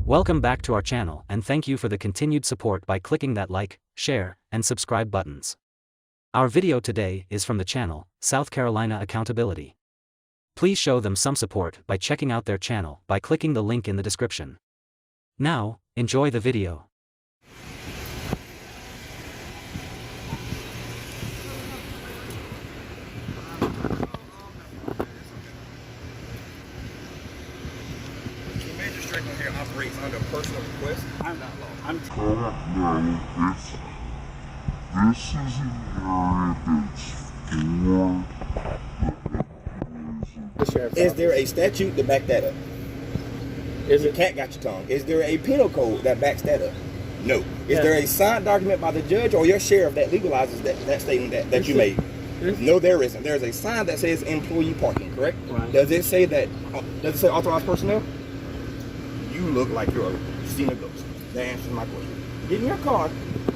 Welcome back to our channel and thank you for the continued support by clicking that like, share, and subscribe buttons. Our video today is from the channel, South Carolina Accountability. Please show them some support by checking out their channel by clicking the link in the description. Now, enjoy the video. Here operates under personal request. I'm not law. No, this is an area that's for Is there a statute to back that up? Your cat got your tongue. Is there a penal code that backs that up? No. Is there a signed document by the judge or your sheriff that legalizes that statement that you made? No, there isn't. There's a sign that says employee parking, correct? Right. Does it say that? Does it say authorized personnel? You look like you're seen a ghost. That answers my question. Get in your car,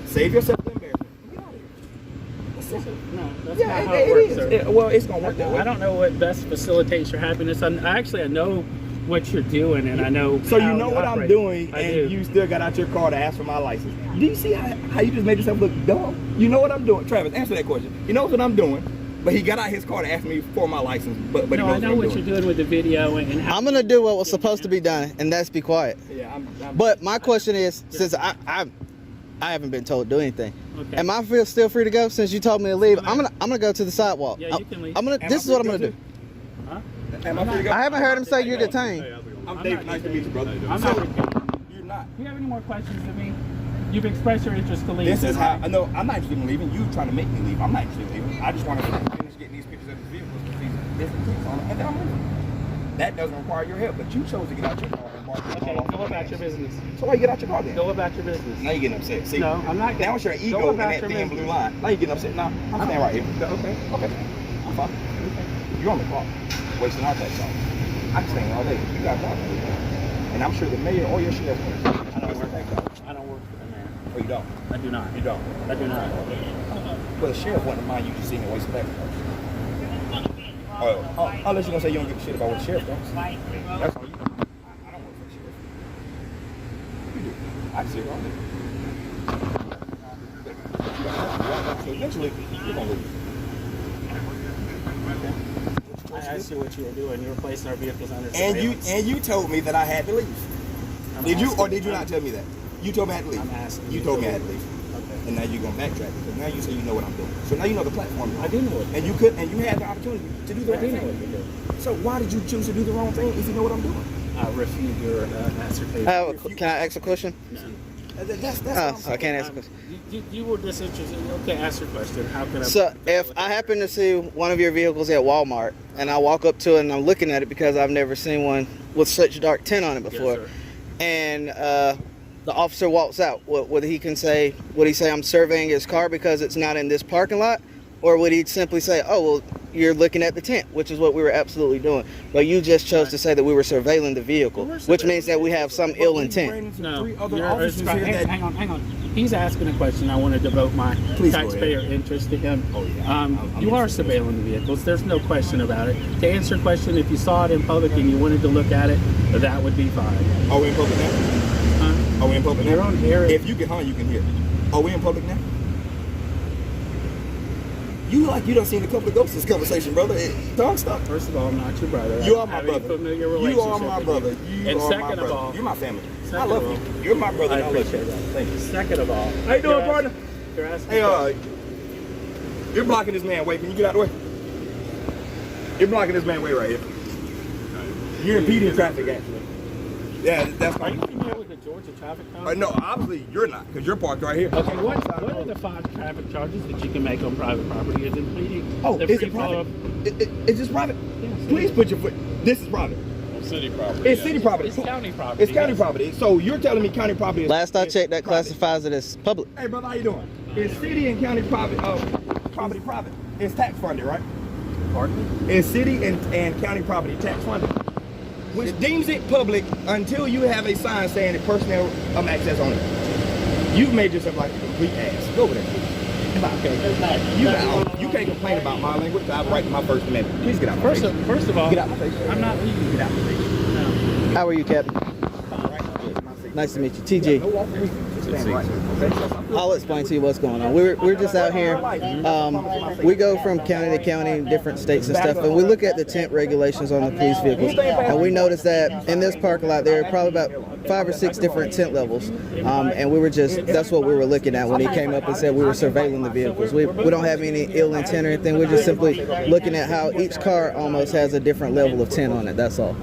save yourself the embarrassment, and get out of here. No, that's not how it works, sir. Well, it's going to work that way. I don't know what best facilitates your happiness. I know what you're doing, and I know. So you know what I'm doing, and you still got out your car to ask for my license. Do you see how you just made yourself look dumb? You know what I'm doing. Travis, answer that question. He knows what I'm doing. But he got out his car to ask me for my license. But no, I know what you're doing with the video and how I'm gonna do what was supposed to be done, and that's be quiet. Yeah, but my question is, since I haven't been told to do anything, okay. Am I still free to go? Since you told me to leave, I'm gonna go to the sidewalk. Yeah, you can leave. This is what I'm gonna do. Huh? Am I free to go? I haven't heard him say you're detained. I'm Dave. Nice to meet you, brother. I'm not detained. You're not. Do you have any more questions to me? You've expressed your interest to leave. This is how I know. I'm not actually leaving. You trying to make me leave. I'm not actually leaving. I just want to finish getting these pictures of the vehicles with these different things on them, and then I'm leaving. That doesn't require your help, but you chose to get out your car and bark. Okay, go about your business. So why you get out your car then? Go about your business. Now you're getting upset. See? No, I'm not. Now it's your ego and that thin blue line. Now you're getting upset. Now I'm staying right here. Okay. Okay. I'm fine. Okay. You're on the clock, wasting our tax dollars. I can stay all day. You got a job. And I'm sure the mayor or your sheriff. I don't work for the mayor. Oh, you don't? I do not. You don't? I do not. Well, the sheriff wouldn't mind you just seeing a waste of that. Unless you're going to say you don't give a shit about what the sheriff thinks. That's all you know. I don't work for the sheriff. You do. I can see it all day. So eventually, you're going to lose. I asked you what you were doing. You were placing our vehicles under surveillance. And you told me that I had to leave. Did you or did you not tell me that? You told me I had to leave. I'm asking. You told me I had to leave. Okay. And now you're gonna backtrack because now you say you know what I'm doing. So now you know the platform. I do know it. And you could, and you had the opportunity to do the right thing. I do know what you're doing. So why did you choose to do the wrong thing if you know what I'm doing? I refute your assertion. Can I ask a question? No. That's I can't ask a question. You were disinterested. Okay, ask your question. How can I? So if I happen to see one of your vehicles at Walmart and I walk up to it and I'm looking at it because I've never seen one with such dark tint on it before, yes, and the officer walks out, would he say I'm surveying his car because it's not in this parking lot, or would he simply say, oh well, you're looking at the tent, which is what we were absolutely doing, but you just chose to say that we were surveilling the vehicle, which means that we have some ill intent. No, hang on. He's asking a question. I want to devote my taxpayer interest to him. Oh, yeah. You are surveilling the vehicles. There's no question about it. To answer your question, if you saw it in public and you wanted to look at it, that would be fine. Are we in public now? Are we in public now? You're on air. If you get hung, you can hear. Are we in public now? You done seen a couple of ghosts this conversation, brother. Tongue stuck. First of all, I'm not your brother. You are my brother. Familiar relationship you are my brother. And second of all, you're my family. I love you. You're my brother. I appreciate that. Thank you. Second of all, how you doing, partner? You're asking. Hey, you're blocking this man way. Can you get out the way? You're blocking this man way right here. You're impeding traffic, actually. Yeah, that's fine. Are you familiar with the Georgia traffic code? No, obviously you're not, because you're parked right here. Okay, what are the 5 traffic charges that you can make on private property? Is it pleading? Oh, is it private? Is this private? Yes. Please put your foot. This is private. city property. It's city property. It's county property. It's county property. So you're telling me county property is Last I checked, that classifies it as public. Hey, brother, how you doing? It's city and county property private. It's tax funded, right? Pardon me? It's city and county property tax funded, which deems it public until you have a sign saying that personnel access on it. You've made yourself like a complete ass. Go over there, please. Okay. You can't complain about my language. I have a right to my First Amendment. Please get out my face. First of all, get out my face. I'm not leaving. Get out my face. No. How are you, Captain? Right. Nice to meet you, TG. I'll explain to you what's going on. We're just out here. We go from county to county, different states and stuff, and we look at the tent regulations on the police vehicles. And we noticed that in this parking lot, there are probably about 5 or 6 different tent levels. And we were that's what we were looking at when he came up and said we were surveilling the vehicles. We don't have any ill intent or anything. We're just simply looking at how each car almost has a different level of tint on it. That's all.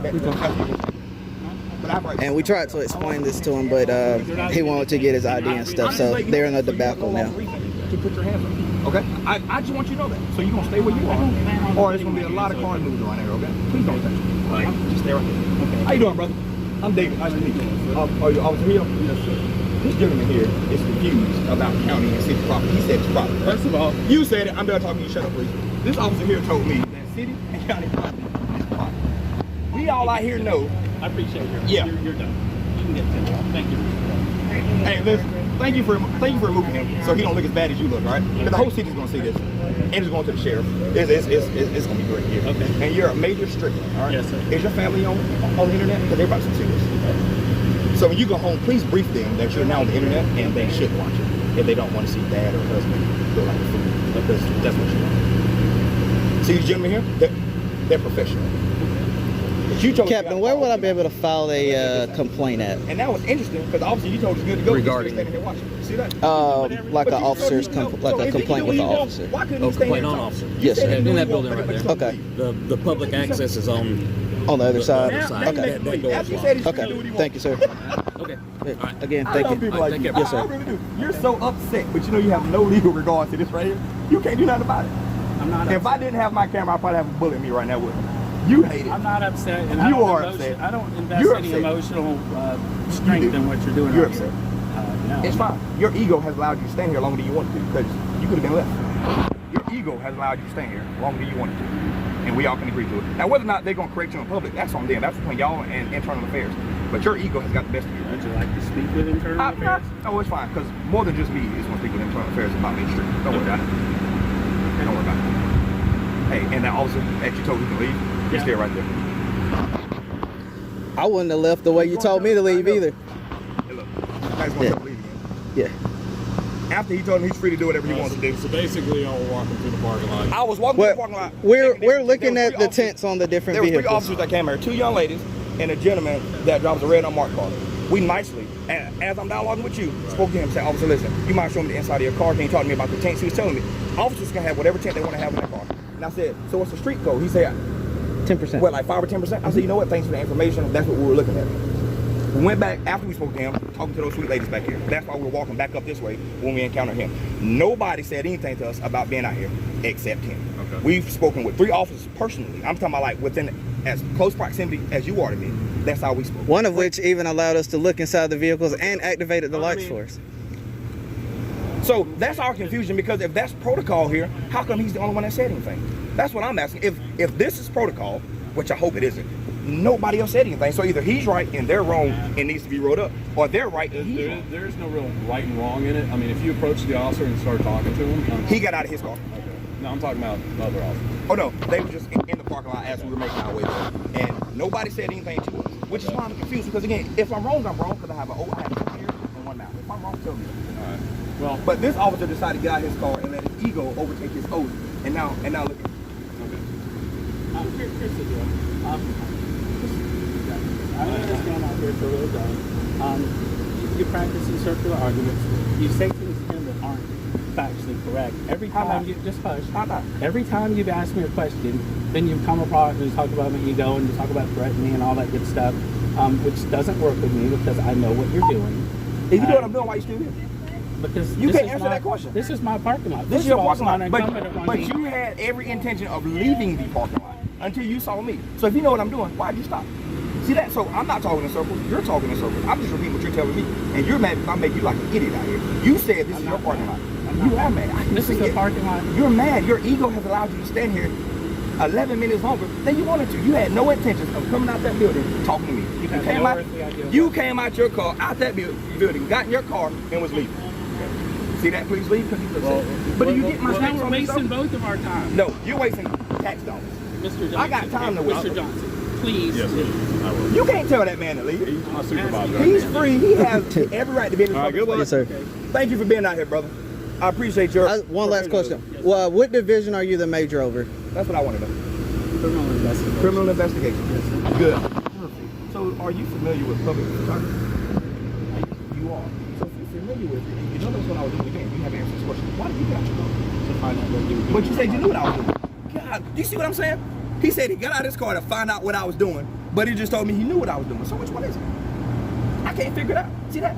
And we tried to explain this to him, but he wanted to get his ID and stuff, so they're in a debacle now. To put your hands up. Okay? I just want you to know that. So you're going to stay where you are. Or there's going to be a lot of cars moving around here, okay? Please don't touch me. All right? Just stay right there. Okay. How you doing, brother? I'm David. Nice to meet you. Are you Officer Hill? Yes, sir. This gentleman here is confused about county and city property. He said it's property. First of all, you said it. I'm done talking to you. Shut up, please. This officer here told me that city and county property is property. We all out here know. I appreciate your. Yeah. You're done. You can get to. Thank you. Hey, listen. Thank you for removing him, so he don't look as bad as you look, right? Because the whole city's gonna see this, and it's going to the sheriff. It's gonna be great here. Okay. And you're a major strickler, all right? Yes, sir. Is your family on the internet? Because everybody's gonna see this. So when you go home, please brief them that you're now on the internet, and they should watch it if they don't want to see dad or husband feel like a fool. Because that's what you want. See these gentlemen here? They're professional. Captain, where would I be able to file a complaint at? And that was interesting because obviously you told us good to go. Regarding standing here watching. See that? Like a officer's like a complaint with the officer. Why couldn't Oh, you stay complaint here on talk? officer. Yes, sir. In that building right there. Okay. The public access is on On the other side. other side. Okay. That door is locked. Okay. Thank you, sir. Okay. Again, I thank love you. people like you. Yes, sir. I really do. You're so upset, but you know you have no legal regard to this right here. You can't do nothing about it. I'm not. If I didn't have my camera, I'd probably have a bullet in me right now with it. You hate it. I'm not upset. And You are upset. I don't invest You're any upset. emotional strength in what you're doing. You're right upset. here. No. It's fine. Your ego has allowed you to stand here longer than you wanted to because you could have been left. Your ego has allowed you to stand here longer than you wanted to. And we all can agree to it. Now, whether or not they're going to correct you in public, that's on them. That's between y'all and internal affairs. But your ego has got the best of you. Would you like to speak with internal affairs? No, it's fine. Because more than just me is going to speak with internal affairs about Main Street. Don't worry about it. Don't worry about it. Hey, and that officer that you told you to leave, he's still right there. I wouldn't have left the way you told me to leave either. Hey, look. I just want to leave again. Yeah. After he told him he's free to do whatever he wants to do. So basically, y'all were walking through the parking lot. I was walking through the parking lot. We're looking at the tents on the different There were 3 vehicles. officers that came here, 2 young ladies and a gentleman that drives a red unmarked car. We nicely, as I'm dialoguing with you, spoke to him and said, officer, listen, you might show me the inside of your car. Can you talk to me about the tents? He was telling me, officers can have whatever tent they want to have in their car. And I said, so what's the street code? He said, 10%. what, like 5 or 10%? I said, you know what, thanks for the information. That's what we were looking at. We went back after we spoke to him, talking to those sweet ladies back here. That's why we were walking back up this way when we encountered him. Nobody said anything to us about being out here except him. Okay. We've spoken with 3 officers personally. I'm talking about like within as close proximity as you are to me. That's how we spoke. One of which even allowed us to look inside the vehicles and activated the lights for us. So that's our confusion because if that's protocol here, how come he's the only one that said anything? That's what I'm asking. If this is protocol, which I hope it isn't, nobody else said anything. So either he's right and they're wrong and needs to be rolled up, or they're right and he's wrong. There's no real right and wrong in it. I mean, if you approach the officer and start talking to him, He got out of his car. Okay. No, I'm talking about the other officer. Oh no, they were just in the parking lot as we were making our way there. And nobody said anything to us, which is why I'm confused. Because again, if I'm wrong, I'm wrong because I have one ear and one mouth. If I'm wrong, tell me. All right. Well, But this officer decided to get out of his car and let his ego overtake his oath. And now look at okay. Here's the deal. I understand out here for a little while. You practice in circular arguments. You say things to him that aren't factually correct. Every time you just hush. Every time you've asked me a question, then you come apart and you talk about my ego and you talk about threatening and all that good stuff, which doesn't work with me because I know what you're doing. If you know what I'm doing, why you still here? Because You this can't is answer my- that question. This is my parking lot. This is your parking lot. But But you had every intention of leaving the parking lot until you saw me. So if you know what I'm doing, why'd you stop? See that? So I'm not talking in circles. You're talking in circles. I'm just repeating what you're telling me. And you're mad because I make you like an idiot out here. You said this is your parking lot. You are mad. I can This see is the it. parking lot. You're mad. Your ego has allowed you to stand here 11 minutes longer than you wanted to. You had no intentions of coming out that building talking to me. You have came no out. earthly idea You what- came out your car, out that building, got in your car, and was leaving. See that? Please leave because he's upset. But do you get my Now stance we're on this, wasting though? both of our time. No, you're wasting tax dollars. Mr. Johnson. I got time to waste. Mr. Johnson, please. Yes, sir. I will. You can't tell that man to leave. He's my supervisor. He's free. He has every right to be in this All right, public good luck. space. Yes, sir. Thank you for being out here, brother. I appreciate your. One last question. Well, what division are you the major over? That's what I want to know. Criminal investigation. Criminal investigation. Yes, sir. Good. So, are you familiar with public photography? You are. So, if you're familiar with it, you know that's what I was doing again. You haven't answered this question. Why did you get out your car? To find out what you were doing. But you said you knew what I was doing. God, do you see what I'm saying? He said he got out his car to find out what I was doing, but he just told me he knew what I was doing. So which one is it? I can't figure it out. See that?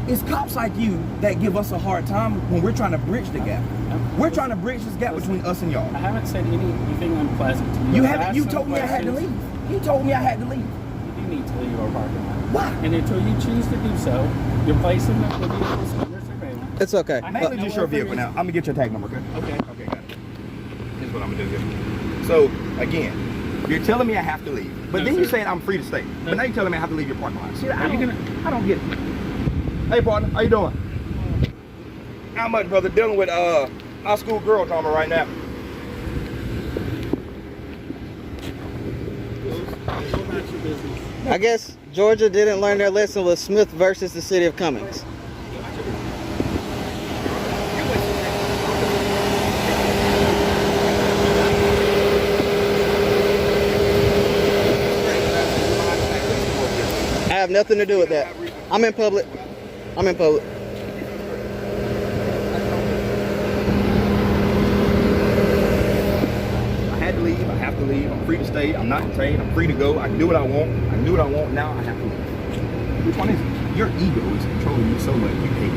It's cops like you that give us a hard time when we're trying to bridge the gap. We're trying to bridge this gap between us and y'all. I haven't said anything unpleasant to you. You I've haven't. asked You some told me I had to questions. leave. He told me I had to leave. You do need to leave our parking lot. Why? And until you choose to do so, you're placing the vehicles under surveillance. It's okay. Mainly just your vehicle now. I'm gonna get your tag number, okay? Okay. Okay, got it. Here's what I'm gonna do here. So again, you're telling me I have to leave, but No, then you're sir. saying I'm free to stay. But now you're telling me I have to leave your parking lot. See, Are you I don't get it. Hey partner, how you doing? Not much, brother. Dealing with our school girl drama right now. Go about your business. I guess Georgia didn't learn their lesson with Smith versus the city of Cummings. I have nothing to do with that. I'm in public. I'm in public. I had to leave. I have to leave. I'm free to stay. I'm not detained. I'm free to go. I can do what I want. I can do what I want. Now I have to leave. Which one is it? Your ego is controlling you so much. You hate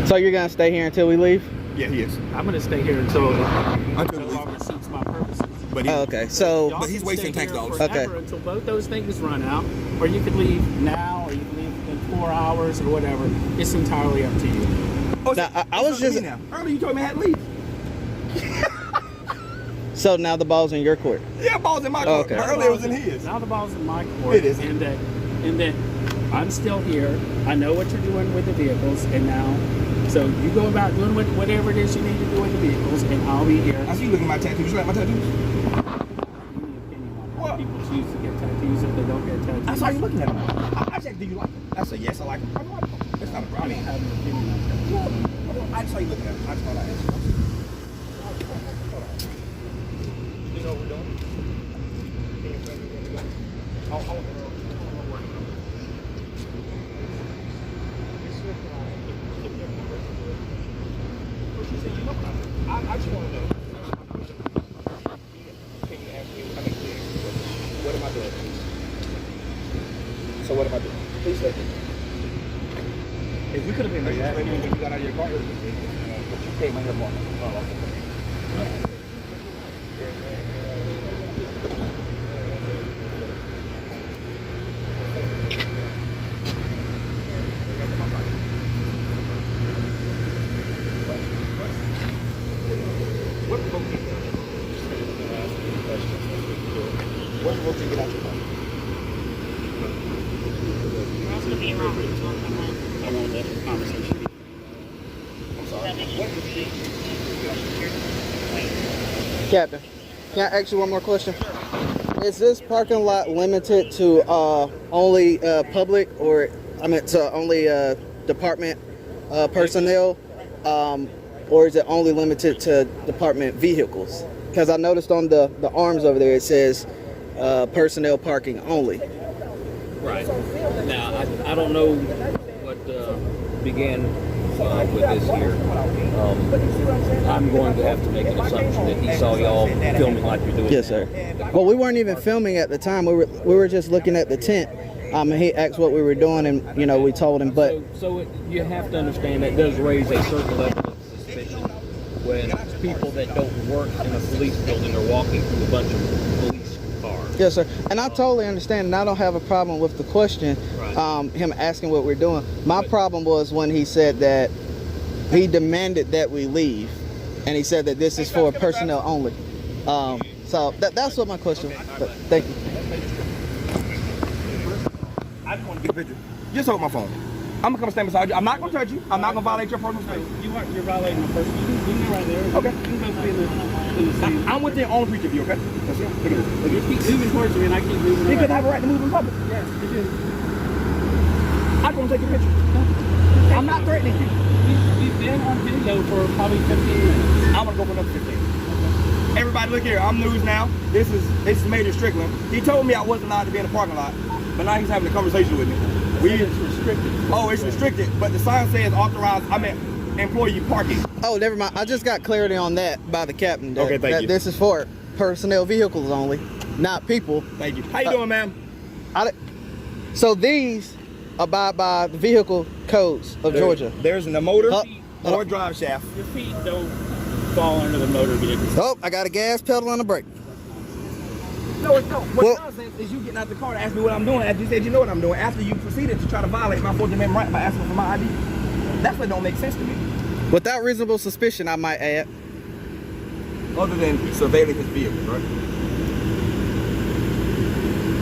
it. So you're gonna stay here until we leave? Yeah, he is. I'm going to stay here until we no leave. longer suits my purposes. But Oh, okay. So Y'all But he's can wasting stay tax here dollars. forever Okay. Until both those things run out, or you could leave now, or you can leave in 4 hours, or whatever. It's entirely up to you. Oh, Now, so I was it's up to just- me now. Earlier you told me I had to leave. so now the ball's in your court. Yeah, ball's in my Oh, court. okay. But earlier it was in his. Now the ball's in my court. It is. And that I'm still here. I know what you're doing with the vehicles, and now, so you go about doing whatever it is you need to do with the vehicles, and I'll be here. I see you looking at my tattoos. You like my tattoos? Give me an opinion on how What? people choose to get tattoos if they don't get tattoos. I saw you looking at them. I said, do you like them? I said, yes, I like them. I like them. It's not a I problem. don't have an opinion on that. I just saw you looking at them. I just thought I'd ask you. You know what we're doing? I just want to know. Can you ask me? I mean, please. What am I doing? So what am I doing? Please let me. If you could have been there, maybe when you got out of your car, it would have been, but you came in here more. What provoked you to get out your car? What provoked you to get out your car? I want that conversation. I'm sorry. What did you do? Captain, can I ask you one more question? Is this parking lot limited to only public, or I mean to only department personnel, or is it only limited to department vehicles? Because I noticed on the arms over there it says personnel parking only. Right. Now, I don't know what began with this here. I'm going to have to make an assumption that he saw y'all filming like you're doing. Yes, sir. Well, we weren't even filming at the time. We were just looking at the tent. And he asked what we were doing, and we told him. But You have to understand that does raise a certain level of suspicion when people that don't work in a police building are walking through a bunch of police cars. yes, sir. And I totally understand, and I don't have a problem with the question, Right. him asking what we're doing. My problem was when he said that he demanded that we leave, and he said that this is for personnel only. So that's what my question was. But thank you. I just want to get a picture. Just hold my phone. I'm gonna come stand beside you. I'm not gonna touch you. I'm not gonna violate your personal space. You're violating my personal. You can go right there. Okay. You can go in the same. I'm within arm's reach of you, okay? That's it. Look at this. Look You at keep this. moving towards me, and I keep moving. You away. could have a right to move in public. Yes, you do. I'm gonna take a picture. I'm not threatening you. You've been on video for probably 15 minutes. I'm gonna go for another 15. Everybody look here, I'm news now. This is Major Strickland. He told me I wasn't allowed to be in the parking lot, but now he's having a conversation with me. It's restricted. Oh, it's restricted, but the sign says authorized, I meant employee parking. Oh, never mind. I just got clarity on that by the captain. Okay, thank you. This is for personnel vehicles only, not people. Thank you. How you doing, ma'am? So these abide by the vehicle codes of Georgia. There's no motor Hold or on. drive shaft. Your feet don't fall under the motor vehicle. Oh, I got a gas pedal and a brake. No, it's no. What's Well- nonsense is you getting out the car to ask me what I'm doing after you said you know what I'm doing, after you proceeded to try to violate my 14th Amendment right by asking for my ID. That's what don't make sense to me. Without reasonable suspicion, I might add. Other than surveilling his vehicle, right?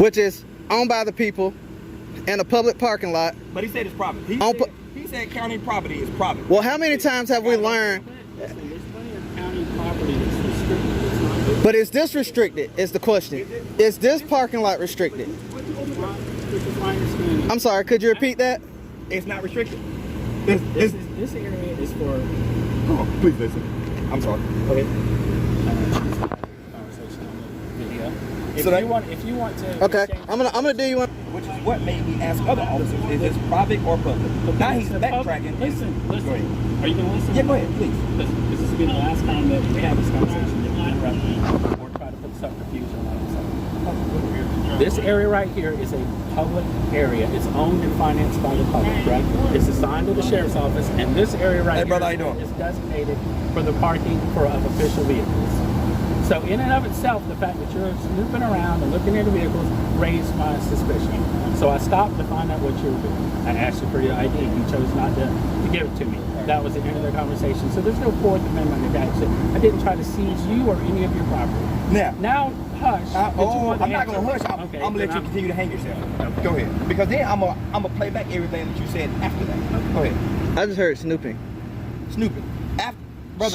Which is owned by the people in a public parking lot. But he said it's private. He said county property is private. Well, how many times have we learned? Listen, there's plenty of county property that's restricted. It's not good. But is this restricted? Is the question. Is this parking lot restricted? Which is my understanding. I'm sorry, could you repeat that? It's not restricted. This area is for. Oh, please listen. I'm sorry. Okay. Conversation on the video. So that- If you want to. Okay, exchange- I'm gonna do you one. Which is what made me ask other officers, is this private or public? Now he's The backtracking. Listen. Go ahead. Are you going to listen? Yeah, go ahead, please. Because this has been the last time that we have this conversation. That you interrupt me or try to put subterfuge on myself. This area right here is a public area. It's owned and financed by the public, right? It's assigned to the sheriff's office, and this area right Hey, here brother, how you doing? is designated for the parking of official vehicles. So in and of itself, the fact that you're snooping around and looking at the vehicles raised my suspicion. So I stopped to find out what you were doing. I asked you for your ID. You chose not to give it to me. That was the end of the conversation. So there's no Fourth Amendment against it. I didn't try to seize you or any of your property. Now, Hush. Did you want to I'm not answer? going to hush. I'm Okay, going to let then you continue to hang yourself. Go ahead. Because then I'm going to play back everything that you said after that. Go ahead. I just heard snooping. Snooping. Brother,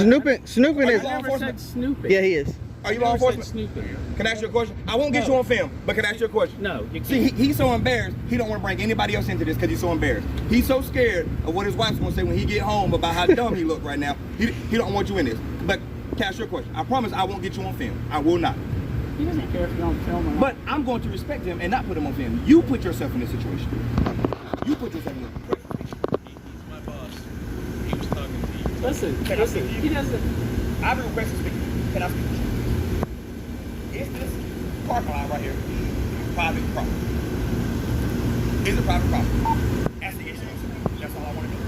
Snooping Are is. you I law never enforcement? said snooping. Yeah, he is. Are you I law never said enforcement? snooping. Can I ask you a question? I won't get you on film, but can I ask you a question? No, you See, can't. he's so embarrassed, he don't want to bring anybody else into this because he's so embarrassed. He's so scared of what his wife's going to say when he get home about how dumb he look right now. He don't want you in this. But can I ask you a question? I promise I won't get you on film. I will not. He doesn't care if you're on film or not. But I'm going to respect him and not put him on film. You put yourself in this situation. You put yourself in this situation. He's my boss. He was talking to you. listen, Can I speak? he doesn't. I have a request to speak. Can I speak? Is this parking lot right here private property? Is it private property? That's the issue. That's all I want to do.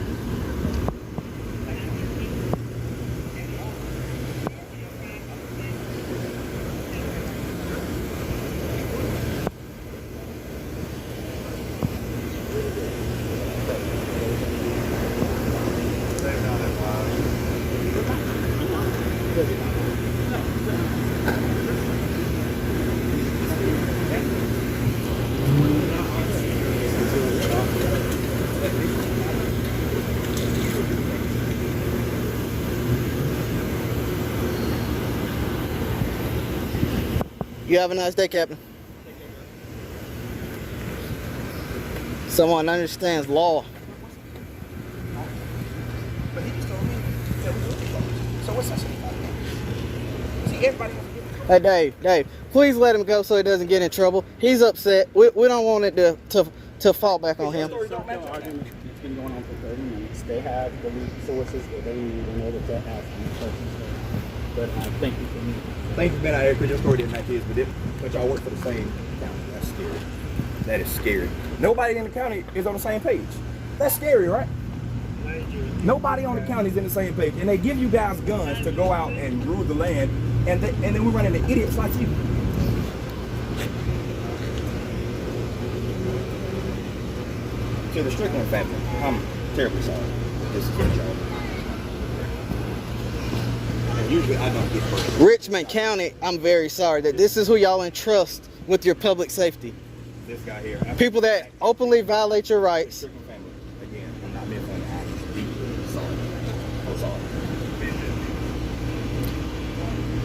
You have a nice day, Captain. Someone understands law. But he just told me that we looking for it. So what's that about? See, everybody has to get in trouble. Hey, Dave, please let him go so he doesn't get in trouble. He's upset. We don't want it to fall back on him. Story don't match up. Argument has been going on for 30 minutes. They have the sources that they need in order to ask these questions. But I thank you for me. Thank you for being out here because your story didn't match his, but y'all work for the same county. That's scary. That is scary. Nobody in the county is on the same page. That's scary, right? Nobody on the county is in the same page. And they give you guys guns to go out and rule the land, and then we run into idiots like you. To the Strickland family, I'm terribly sorry. This is what y'all do. And usually I don't get hurt. Richmond County, I'm very sorry that this is who y'all entrust with your public safety. This guy here. People that openly violate your rights. Strickland family, again.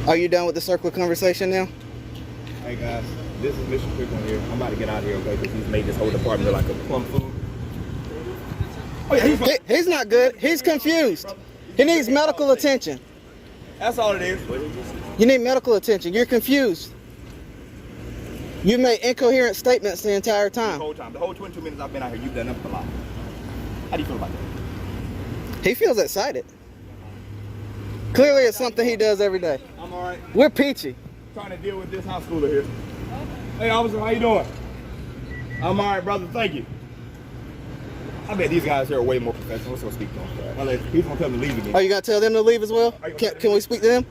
Are you done with the circle of conversation now? Hey guys, this is Mr. Quick One here. I'm about to get out of here, okay? Because he's made this whole department look like a plum food. Oh yeah, He's not good. He's confused. He needs medical attention. That's all it is. You need medical attention. You're confused. You made incoherent statements the entire time. The whole 22 minutes I've been out here, you've done nothing but lie. How do you feel about that? He feels excited. Clearly it's something he does every day. I'm all right. We're peachy. Trying to deal with this high schooler here. Hey, officer, how you doing? I'm all right, brother. Thank you. I bet these guys here are way more professional. Let's go speak to them. He's gonna tell them to leave again. Are you gonna tell them to leave as well? Can we speak to them?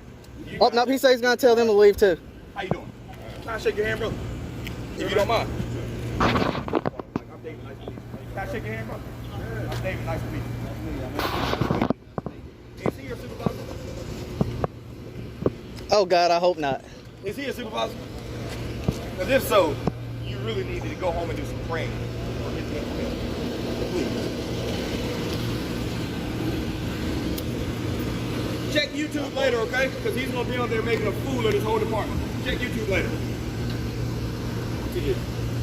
Oh no, he says he's gonna tell them to leave too. How you doing? Can I shake your hand, brother? If you don't mind. I'm David. Nice to meet you. Can I shake your hand, brother? I'm David. Nice to meet you. Is he your supervisor? Oh God, I hope not. Is he a supervisor? Because if so, you really need to go home and do some praying. Please. Check YouTube later, okay? Because he's going to be on there making a fool of this whole department. Check YouTube later.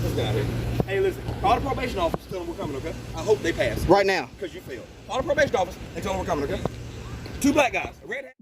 Let's get out of here. Hey, listen. Call the probation office. Tell them we're coming, okay? I hope they pass. Right now. Because you failed. Call the probation office and tell them we're coming, okay? 2 black guys. A red hat.